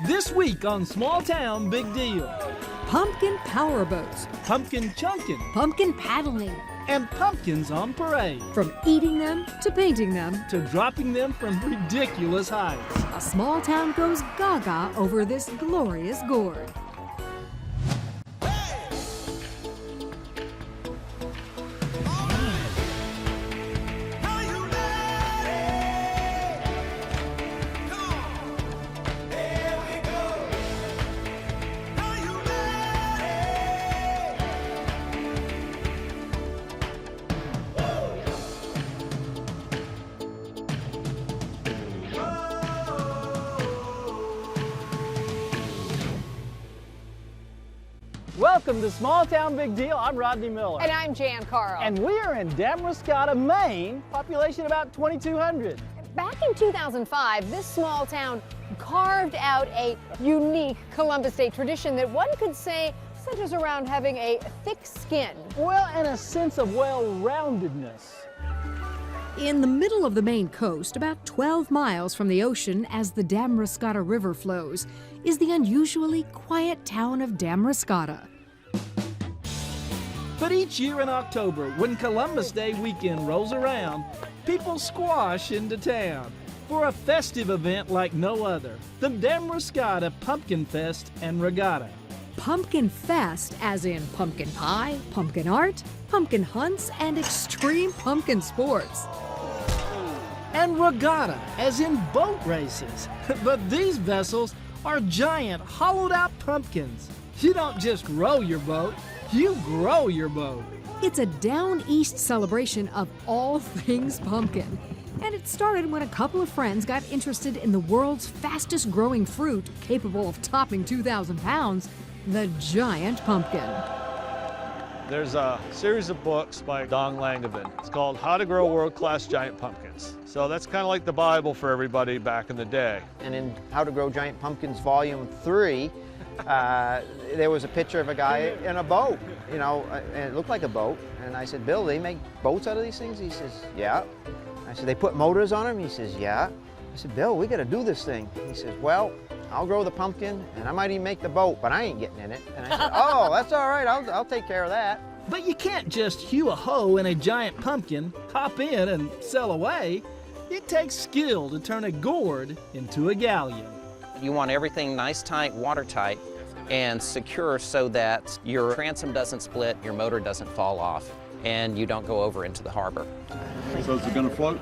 This week on Small Town Big Deal. Pumpkin power boats, Pumpkin chunkin, pumpkin paddling, and pumpkins on parade. from eating them to painting them, To dropping them from ridiculous heights. a small town goes gaga over this glorious gourd. Welcome to Small Town Big Deal. I'm Rodney Miller. And I'm Jan Carl. And we are in Regatta, Maine, population about 2,200. Back in 2005, this small town carved out a unique Columbus Day tradition that one could say centers around having a thick skin. Well, and a sense of well-roundedness. In the middle of the Maine coast, about 12 miles from the ocean as the Regatta River flows, is the unusually quiet town of Regatta. But each year in October, when Columbus Day weekend rolls around, people squash into town for a festive event like no other, the Regatta Pumpkin Fest and Regatta. Pumpkin Fest, as in pumpkin pie, pumpkin art, pumpkin hunts, and extreme pumpkin sports. And Regatta, as in boat races. But these vessels are giant, hollowed-out pumpkins. You don't just row your boat, you grow your boat. It's a down east celebration of all things pumpkin. And it started when a couple of friends got interested in the world's fastest growing fruit, capable of topping 2,000 pounds, the giant pumpkin. There's a series of books by Don Langevin. It's called How to Grow World-Class Giant Pumpkins. So that's kind of like the Bible for everybody back in the day. And in How to Grow Giant Pumpkins Volume 3, there was a picture of a guy in a boat, you know, and it looked like a boat. And I said, Bill, they make boats out of these things? He says, yeah. I said, they put motors on them? He says, yeah. I said, Bill, we got to do this thing. He says, well, I'll grow the pumpkin, and I might even make the boat, but I ain't getting in it. And I said, oh, that's all right, I'll take care of that. But you can't just hew a hoe in a giant pumpkin, hop in, and sail away. It takes skill to turn a gourd into a galleon. You want everything nice, tight, watertight, and secure so that your transom doesn't split, your motor doesn't fall off, and you don't go over into the harbor. So is it going to float?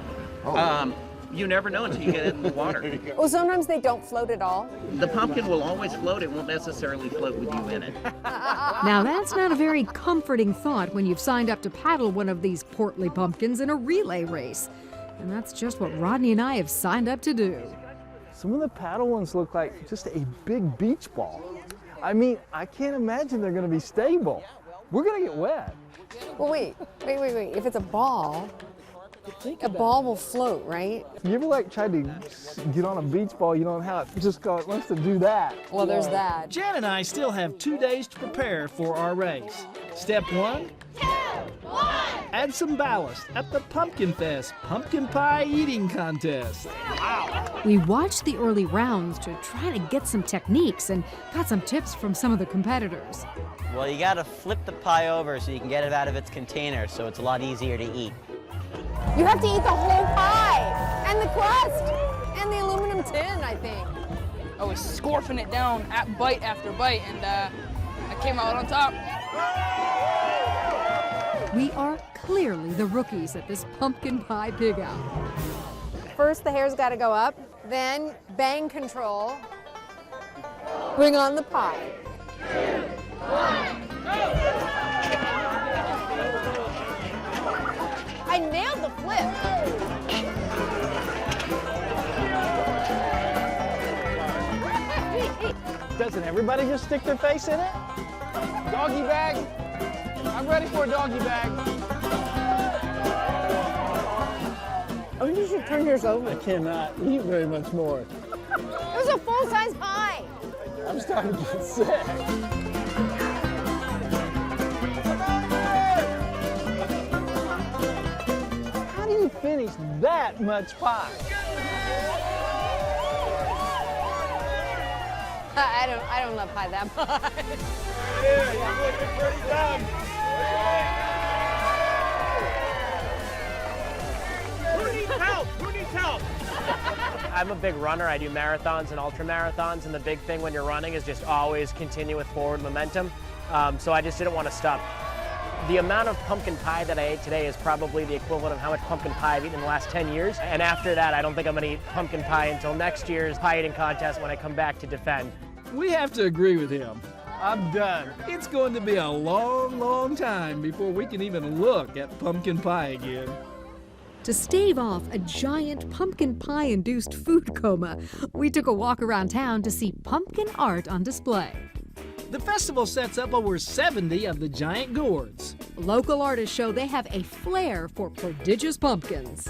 You never know until you get it in the water. Well, sometimes they don't float at all. The pumpkin will always float. It won't necessarily float with you in it. Now, that's not a very comforting thought when you've signed up to paddle one of these portly pumpkins in a relay race. And that's just what Rodney and I have signed up to do. Some of the paddle ones look like just a big beach ball. I mean, I can't imagine they're going to be stable. We're going to get wet. Well, wait. If it's a ball will float, right? You ever like tried to get on a beach ball, you know how it just wants to do that? Well, there's that. Jan and I still have 2 days to prepare for our race. Step 1, add some ballast at the Pumpkin Fest Pumpkin Pie Eating Contest. We watched the early rounds to try to get some techniques and got some tips from some of the competitors. Well, you gotta flip the pie over so you can get it out of its container, so it's a lot easier to eat. You have to eat the whole pie, and the crust, and the aluminum tin, I think. I was scorping it down at bite after bite, and I came out on top. We are clearly the rookies at this pumpkin pie pig out. First, the hair's got to go up, then bang control. Bring on the pie. I nailed the flip. Doesn't everybody just stick their face in it? Doggy bag. I'm ready for a doggy bag. Oh, you should turn yours over. I cannot eat very much more. It was a full-size pie. I'm starting to get sick. How do you finish that much pie? I don't love pie that much. Yeah, you're looking pretty dumb. Who needs help? Who needs help? I'm a big runner. I do marathons and ultra marathons, and the big thing when you're running is just always continue with forward momentum. So I just didn't want to stop. The amount of pumpkin pie that I ate today is probably the equivalent of how much pumpkin pie I've eaten in the last 10 years. And after that, I don't think I'm going to eat pumpkin pie until next year's pie eating contest when I come back to defend. We have to agree with him. I'm done. It's going to be a long, long time before we can even look at pumpkin pie again. To stave off a giant pumpkin pie-induced food coma, we took a walk around town to see pumpkin art on display. The festival sets up over 70 of the giant gourds. Local artists show they have a flair for prodigious pumpkins.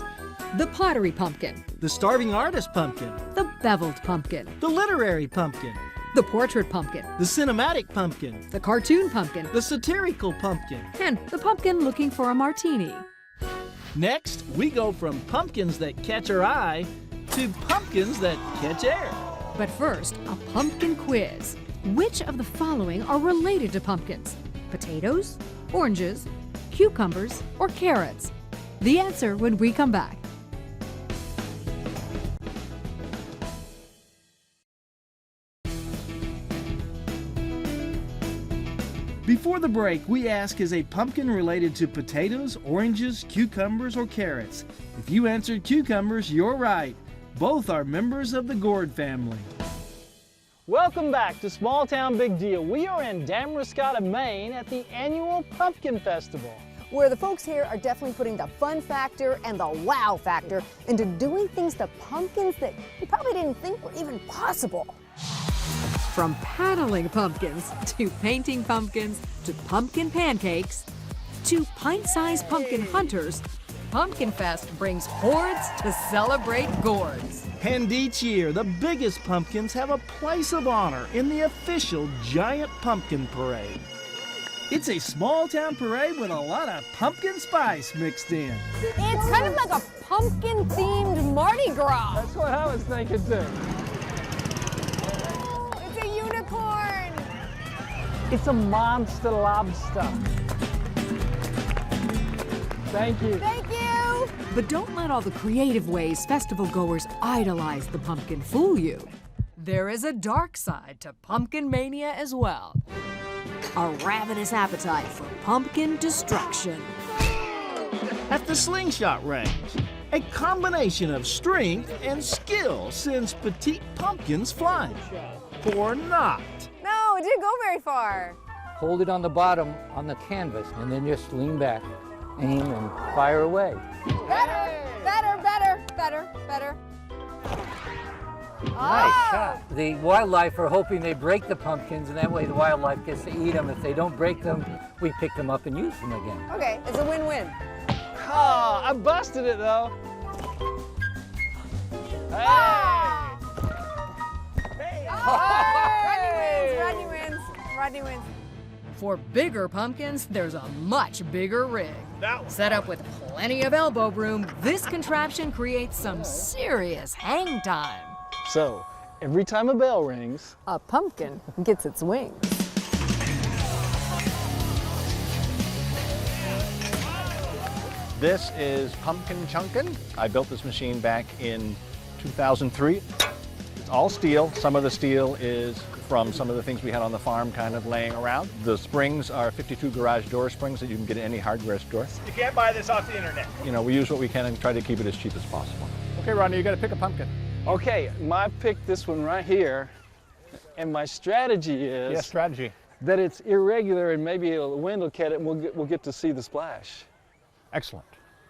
The pottery pumpkin, The starving artist pumpkin, the beveled pumpkin, the literary pumpkin, the portrait pumpkin, the cinematic pumpkin, the cartoon pumpkin, the satirical pumpkin. and the pumpkin looking for a martini. Next, we go from pumpkins that catch our eye to pumpkins that catch air. But first, a pumpkin quiz. Which of the following are related to pumpkins? Potatoes, oranges, cucumbers, or carrots? The answer when we come back. Before the break, we ask, is a pumpkin related to potatoes, oranges, cucumbers, or carrots? If you answered cucumbers, you're right. Both are members of the gourd family. Welcome back to Small Town Big Deal. We are in Regatta, Maine at the annual Pumpkin Festival. Where the folks here are definitely putting the fun factor and the wow factor into doing things to pumpkins that you probably didn't think were even possible. From paddling pumpkins, to painting pumpkins, to pumpkin pancakes, to pint-sized pumpkin hunters, Pumpkin Fest brings hordes to celebrate gourds. And each year, the biggest pumpkins have a place of honor in the official Giant Pumpkin Parade. It's a small town parade with a lot of pumpkin spice mixed in. It's kind of like a pumpkin-themed Mardi Gras. That's what I was thinking too. It's a unicorn. It's a monster lobster. Thank you. Thank you. But don't let all the creative ways festival goers idolize the pumpkin fool you. There is a dark side to pumpkin mania as well. A ravenous appetite for pumpkin destruction. At the slingshot range, a combination of strength and skill sends petite pumpkins flying. Or not. No, it didn't go very far. Hold it on the bottom on the canvas and then just lean back, aim, and fire away. Better, better, better, better, better. Nice shot. The wildlife are hoping they break the pumpkins, and that way the wildlife gets to eat them. If they don't break them, we pick them up and use them again. Okay, it's a win-win. Oh, I busted it though. Hey! Hey! Oh, Rodney wins. Rodney wins. For bigger pumpkins, there's a much bigger rig. Set up with plenty of elbow room, this contraption creates some serious hang time. So, every time a bell rings, A pumpkin gets its wings. This is pumpkin chunkin. I built this machine back in 2003. It's all steel. Some of the steel is from some of the things we had on the farm kind of laying around. The springs are 52 garage door springs that you can get at any hardware store. You can't buy this off the internet. You know, we use what we can and try to keep it as cheap as possible. Okay, Rodney, you got to pick a pumpkin. okay, I picked this one right here, and my strategy is Yes, strategy. that it's irregular and maybe the wind will catch it and we'll get to see the splash. Excellent.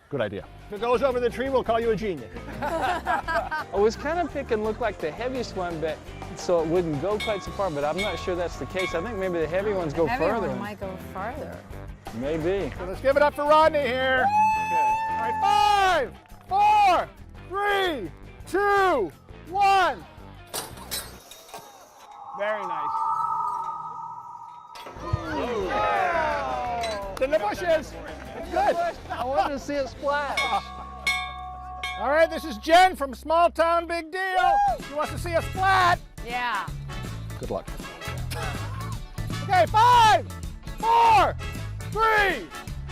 Good idea. If it goes over the tree, we'll call you a genius. I was kind of picking looked like the heaviest one, but so it wouldn't go quite so far, but I'm not sure that's the case. I think maybe the heavy ones go Heavy further. one might go farther. Maybe. So let's give it up for Rodney here. Okay. All right, 5, 4, 3, 2, 1. Very nice. It's in the bushes. It's good. I wanted to see it splash. All right, this is Jen from Small Town Big Deal. She wants to see a splat. Yeah. Good luck. Okay, 5, 4, 3,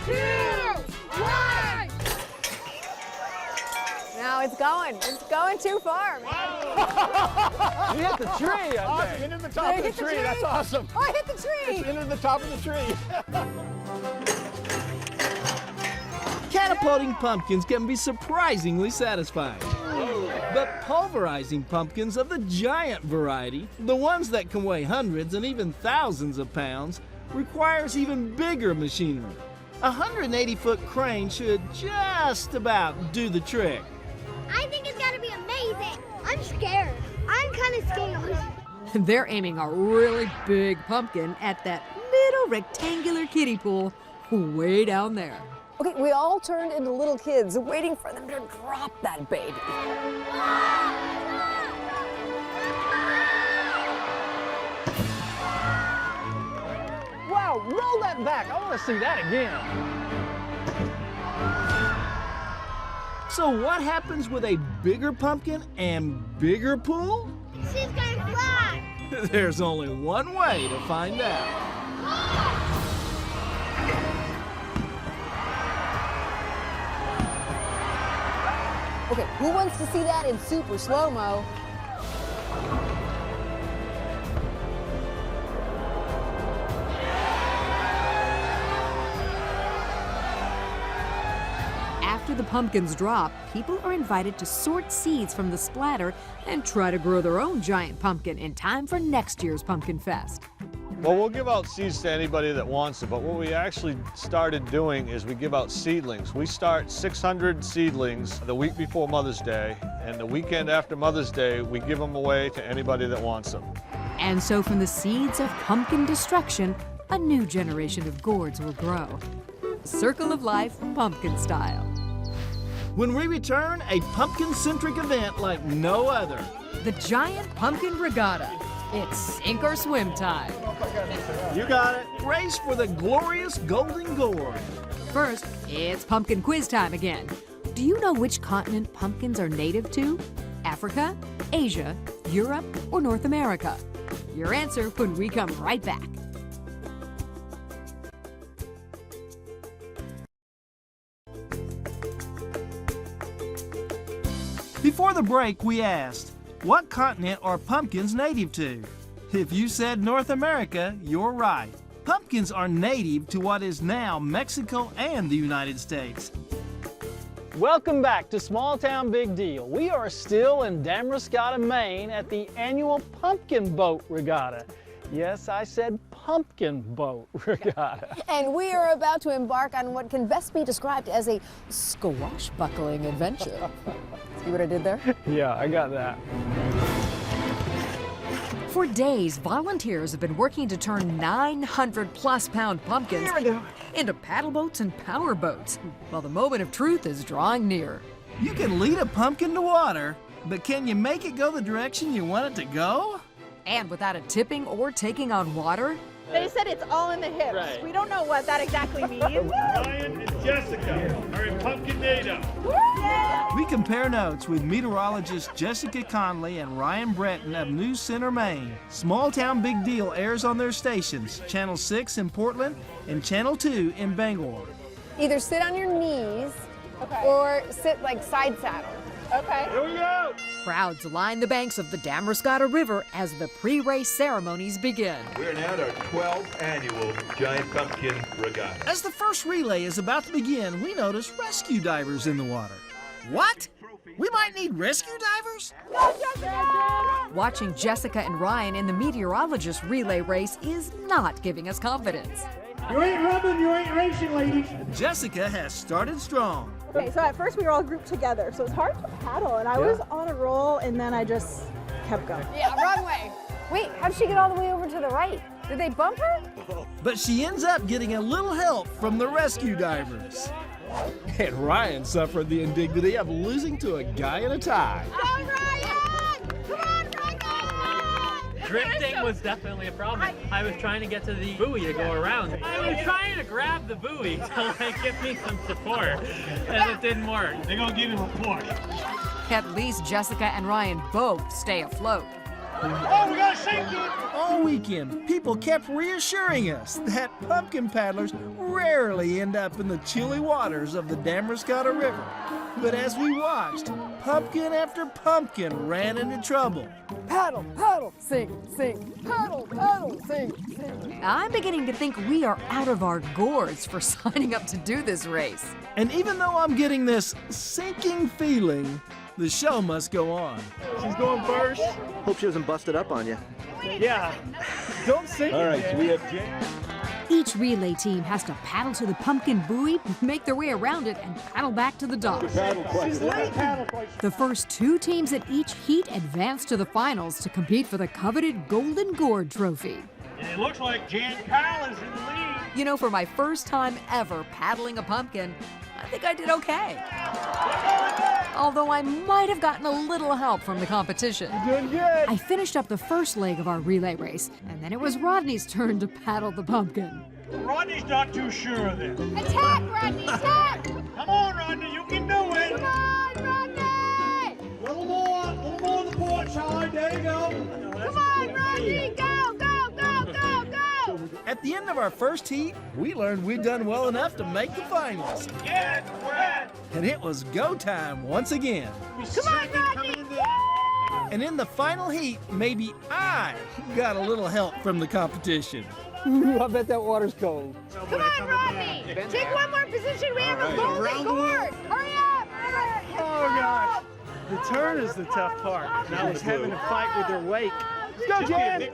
2, 1. No, it's going too far. You hit the tree, I think. Into the top of the tree. That's awesome. Oh, I hit the tree. It's into the top of the tree. Catapulting pumpkins can be surprisingly satisfying. But pulverizing pumpkins of the giant variety, the ones that can weigh hundreds and even thousands of pounds, requires even bigger machinery. A 180-foot crane should just about do the trick. I think it's gotta be amazing. I'm scared. I'm kind of scared. They're aiming a really big pumpkin at that little rectangular kiddie pool way down there. Okay, we all turned into little kids waiting for them to drop that baby. Wow, roll that back. I want to see that again. So what happens with a bigger pumpkin and bigger pool? She's gonna fly. There's only one way to find out. Okay, who wants to see that in super slow-mo? After the pumpkins drop, people are invited to sort seeds from the splatter and try to grow their own giant pumpkin in time for next year's Pumpkin Fest. Well, we'll give out seeds to anybody that wants it, but what we actually started doing is we give out seedlings. We start 600 seedlings the week before Mother's Day, and the weekend after Mother's Day, we give them away to anybody that wants them. And so from the seeds of pumpkin destruction, a new generation of gourds will grow. Circle of Life, pumpkin style. When we return, a pumpkin-centric event like no other. The Giant Pumpkin Regatta. It's sink or swim time. You got it. Race for the glorious golden gourd. First, it's pumpkin quiz time again. Do you know which continent pumpkins are native to? Africa, Asia, Europe, or North America? Your answer when we come right back. Before the break, we asked, what continent are pumpkins native to? If you said North America, you're right. Pumpkins are native to what is now Mexico and the United States. Welcome back to Small Town Big Deal. We are still in Regatta, Maine at the annual Pumpkin Boat Regatta. Yes, I said pumpkin boat regatta. And we are about to embark on what can best be described as a squashbuckling adventure. See what I did there? Yeah, I got that. For days, volunteers have been working to turn 900-plus-pound pumpkins into paddle boats and power boats, while the moment of truth is drawing near. You can lead a pumpkin to water, but can you make it go the direction you want it to go? And without it tipping or taking on water? They said it's all in the hips. Right. We don't know what that exactly means. Ryan and Jessica are in pumpkin data. We compare notes with meteorologist Jessica Conley and Ryan Breton of News Center, Maine. Small Town Big Deal airs on their stations, Channel 6 in Portland and Channel 2 in Bangor. Either sit on your knees or sit like side saddle. Okay. Here we go. Crowds line the banks of the Regatta River as the pre-race ceremonies begin. We're now at our 12th annual Giant Pumpkin Regatta. As the first relay is about to begin, we notice rescue divers in the water. What? We might need rescue divers? Go, Jessica! Watching Jessica and Ryan in the meteorologist relay race is not giving us confidence. You ain't rubbing, you ain't racing, ladies. Jessica has started strong. Okay, so at first we were all grouped together, so it's hard to paddle, and I was on a roll, and then I just kept going. Yeah, wrong way. Wait, how'd she get all the way over to the right? Did they bump her? But she ends up getting a little help from the rescue divers. And Ryan suffered the indignity of losing to a guy in a tie. Go, Ryan! Come on, Ryan! Drifting was definitely a problem. I was trying to get to the buoy to go around. I was trying to grab the buoy to give me some support, and it didn't work. They're gonna give you a report. At least Jessica and Ryan both stay afloat. Oh, we got a sinking! All weekend, people kept reassuring us that pumpkin paddlers rarely end up in the chilly waters of the Damariscotta River. But as we watched, pumpkin after pumpkin ran into trouble. Paddle, paddle, sink, sink. Paddle, paddle, sink, sink. I'm beginning to think we are out of our gourds for signing up to do this race. And even though I'm getting this sinking feeling, the show must go on. She's going first. Hope she doesn't bust it up on you. Yeah. Don't sink All it, right, Jen. so we have Jen. Each relay team has to paddle to the pumpkin buoy, make their way around it, and paddle back to the dock. The first 2 teams at each heat advance to the finals to compete for the coveted Golden Gourd Trophy. And it looks like Jan Kyle is in the lead. You know, for my first time ever paddling a pumpkin, I think I did okay. Although I might have gotten a little help from the competition. You're doing good. I finished up the first leg of our relay race, and then it was Rodney's turn to paddle the pumpkin. Rodney's not too sure of this. Attack, Rodney, attack! Come on, Rodney, you can do it. Come on, Rodney! A little more on the port side. There you go. Come on, Rodney, go, go, go, go, go! At the end of our first heat, we learned we'd done well enough to make the finals. Yeah, we're at. And it was go time once again. Come on, Rodney! And in the final heat, maybe I got a little help from the competition. I bet that water's cold. Come on, Rodney! Take one more position. We have a golden gourd. Hurry up! Oh, gosh. The turn is the tough part. And I was having to fight with her wake. Let's go, Jan!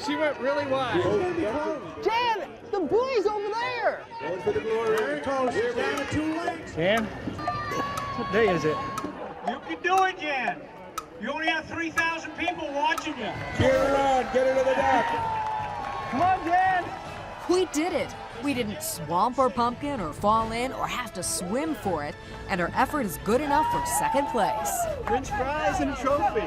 She went really wide. Jan, the buoy's over there. Going for the glory. Here it goes. She's down to 2 legs. Jan, what day is it? You can do it, Jan. You only have 3,000 people watching you. Cheer her on. Get her to the dock. Come on, Jan! We did it. We didn't swamp our pumpkin or fall in or have to swim for it, and our effort is good enough for second place. French fries and a trophy.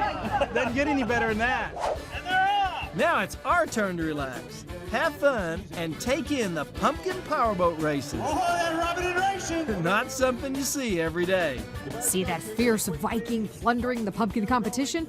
Doesn't get any better than that. And they're off. Now it's our turn to relax, have fun, and take in the pumpkin powerboat races. Oh, that Robin and racing. Not something you see every day. See that fierce Viking plundering the pumpkin competition?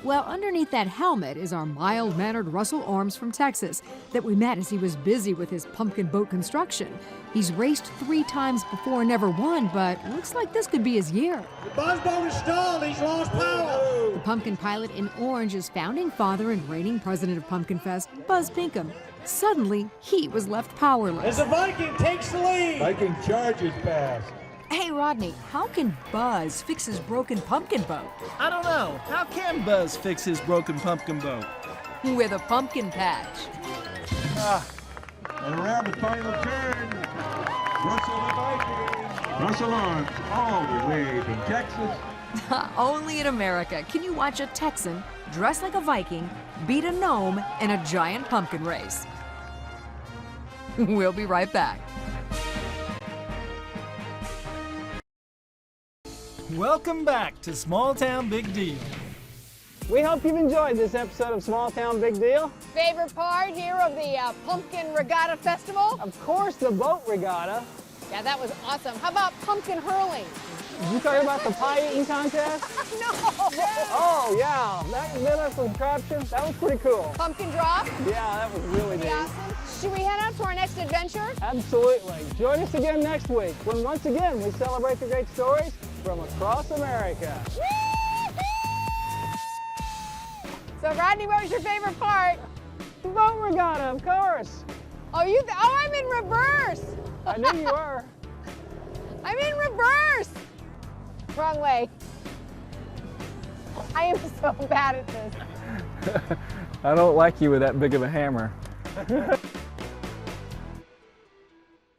Well, underneath that helmet is our mild-mannered Russell Orms from Texas that we met as he was busy with his pumpkin boat construction. He's raced 3 times before and never won, but looks like this could be his year. The buzz boat is stalled. He's lost power. The pumpkin pilot in orange is founding father and reigning president of Pumpkin Fest, Buzz Pinkham. Suddenly, he was left powerless. As the Viking takes the lead. Viking charges past. Hey, Rodney, how can Buzz fix his broken pumpkin boat? I don't know. How can Buzz fix his broken pumpkin boat? With a pumpkin patch. And around the final turn, Russell the Viking. Russell Arms all the way from Texas. Only in America can you watch a Texan dressed like a Viking beat a gnome in a giant pumpkin race. We'll be right back. Welcome back to Small Town Big Deal. We hope you've enjoyed this episode of Small Town Big Deal. Favorite part here of the Pumpkin Regatta Festival? Of course, the boat regatta. Yeah, that was awesome. How about pumpkin hurling? You talking about the pie eating contest? No! Oh, yeah. That contraption, that was pretty cool. Pumpkin drop? Yeah, that was really neat. Awesome. Should we head out to our next adventure? Absolutely. Join us again next week when once again we celebrate the great stories from across America. So Rodney, what was your favorite part? The boat regatta, of course. Oh, I'm in reverse. I knew you were. I'm in reverse. Wrong way. I am so bad at this. I don't like you with that big of a hammer.